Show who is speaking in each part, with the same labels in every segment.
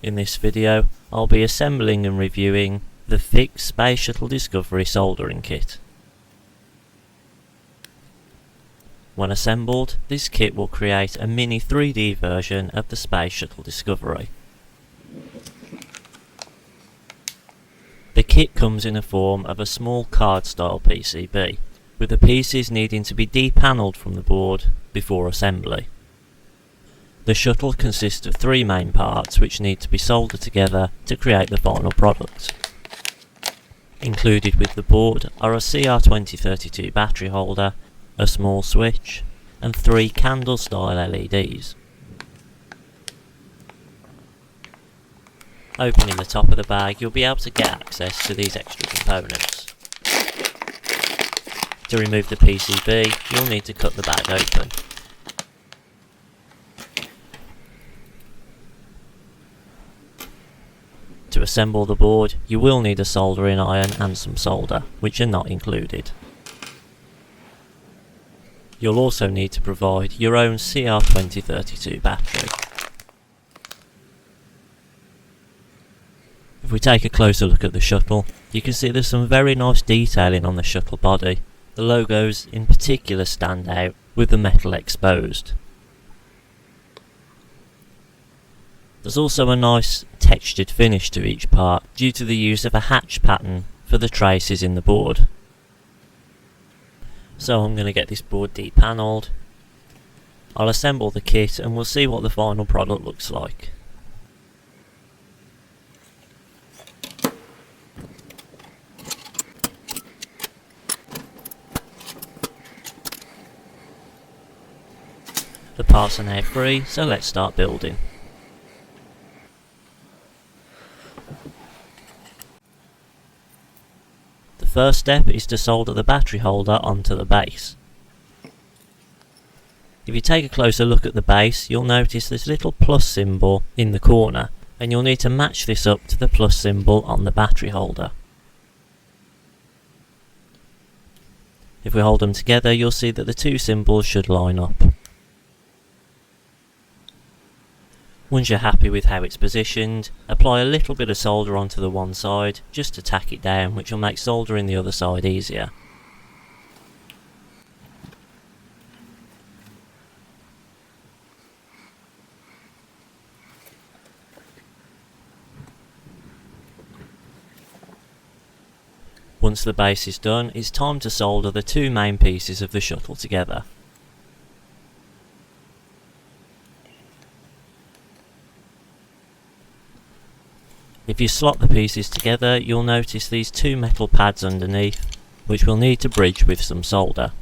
Speaker 1: In this video, I'll be assembling and reviewing the Phyx Space Shuttle Discovery soldering kit. When assembled, this kit will create a mini 3D version of the Space Shuttle Discovery. The kit comes in the form of a small card-style PCB, with the pieces needing to be depanelled from the board before assembly. The shuttle consists of three main parts which need to be soldered together to create the final product. Included with the board are a CR2032 battery holder, a small switch, and three candle-style LEDs. Opening the top of the bag, you'll be able to get access to these extra components. To remove the PCB, you'll need to cut the bag open. To assemble the board, you will need a soldering iron and some solder, which are not included. You'll also need to provide your own CR2032 battery. If we take a closer look at the shuttle, you can see there's some very nice detailing on the shuttle body. The logos in particular stand out with the metal exposed. There's also a nice textured finish to each part due to the use of a hatch pattern for the traces in the board. So I'm going to get this board depanelled. I'll assemble the kit and we'll see what the final product looks like. The parts are now free, so let's start building. The first step is to solder the battery holder onto the base. If you take a closer look at the base, you'll notice this little plus symbol in the corner, and you'll need to match this up to the plus symbol on the battery holder. If we hold them together, you'll see that the two symbols should line up. Once you're happy with how it's positioned, apply a little bit of solder onto the one side just to tack it down, which will make soldering the other side easier. Once the base is done, it's time to solder the two main pieces of the shuttle together. If you slot the pieces together, you'll notice these two metal pads underneath, which we'll need to bridge with some solder.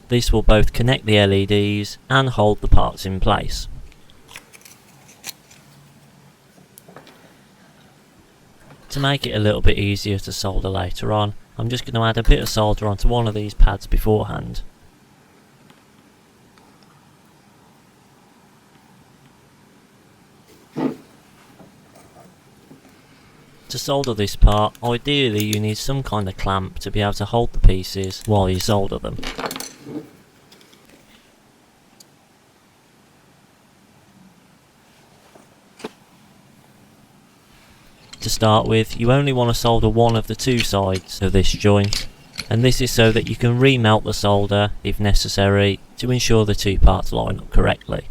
Speaker 1: This will both connect the LEDs and hold the parts in place. To make it a little bit easier to solder later on, I'm just going to add a bit of solder onto one of these pads beforehand. To solder this part, ideally you need some kind of clamp to be able to hold the pieces while you solder them. To start with, you only want to solder one of the two sides of this joint, and this is so that you can remelt the solder if necessary to ensure the two parts line up correctly.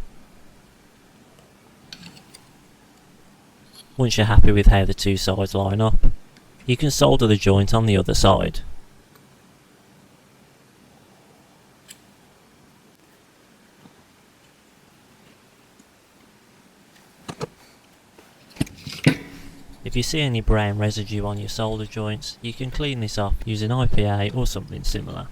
Speaker 1: Once you're happy with how the two sides line up, you can solder the joint on the other side. If you see any brown residue on your solder joints, you can clean this off using IPA or something similar.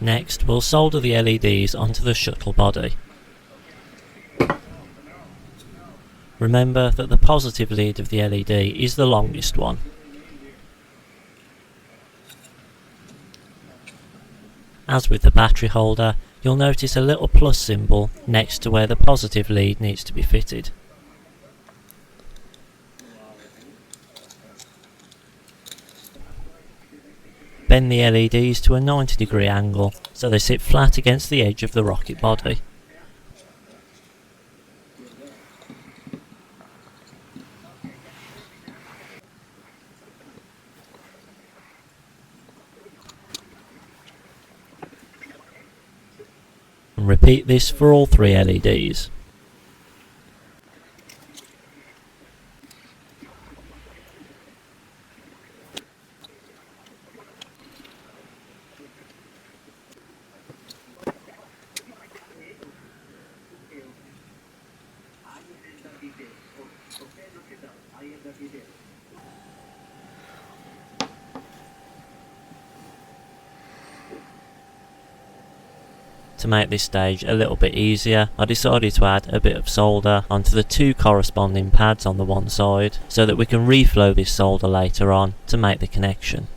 Speaker 1: Next, we'll solder the LEDs onto the shuttle body. Remember that the positive lead of the LED is the longest one. As with the battery holder, you'll notice a little plus symbol next to where the positive lead needs to be fitted. Bend the LEDs to a 90-degree angle so they sit flat against the edge of the rocket body. and repeat this for all 3 LEDs. To make this stage a little bit easier, I decided to add a bit of solder onto the 2 corresponding pads on the one side, so that we can reflow this solder later on to make the connection.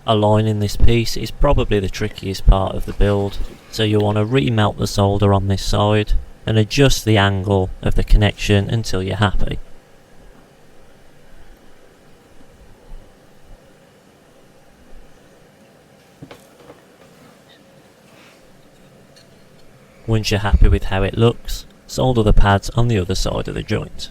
Speaker 1: Aligning this piece is probably the trickiest part of the build, so you'll want to remelt the solder on this side and adjust the angle of the connection until you're happy. Once you're happy with how it looks, solder the pads on the other side of the joint.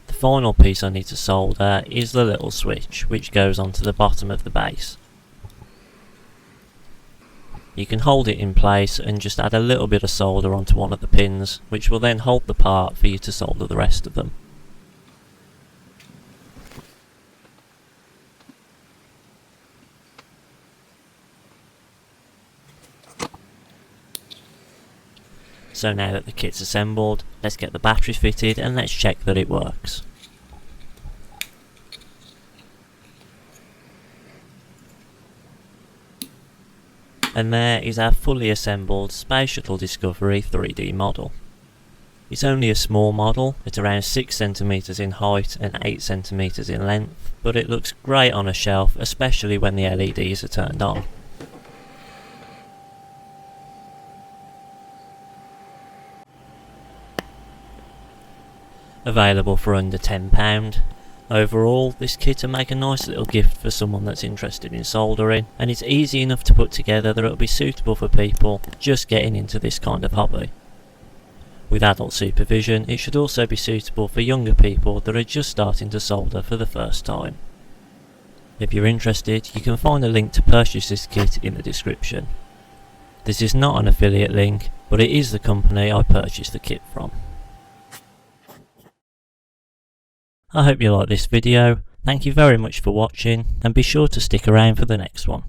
Speaker 1: The final piece I need to solder is the little switch which goes onto the bottom of the base. You can hold it in place and just add a little bit of solder onto one of the pins, which will then hold the part for you to solder the rest of them. So now that the kit's assembled, let's get the battery fitted and let's check that it works. And there is our fully assembled Space Shuttle Discovery 3D model. It's only a small model, it's around 6 cm in height and 8 cm in length, but it looks great on a shelf, especially when the LEDs are turned on. Available for under £10. Overall, this kit will make a nice little gift for someone that's interested in soldering, and it's easy enough to put together that it'll be suitable for people just getting into this kind of hobby. With adult supervision, it should also be suitable for younger people that are just starting to solder for the first time. If you're interested, you can find a link to purchase this kit in the description. This is not an affiliate link, but it is the company I purchased the kit from. I hope you like this video, thank you very much for watching, and be sure to stick around for the next one.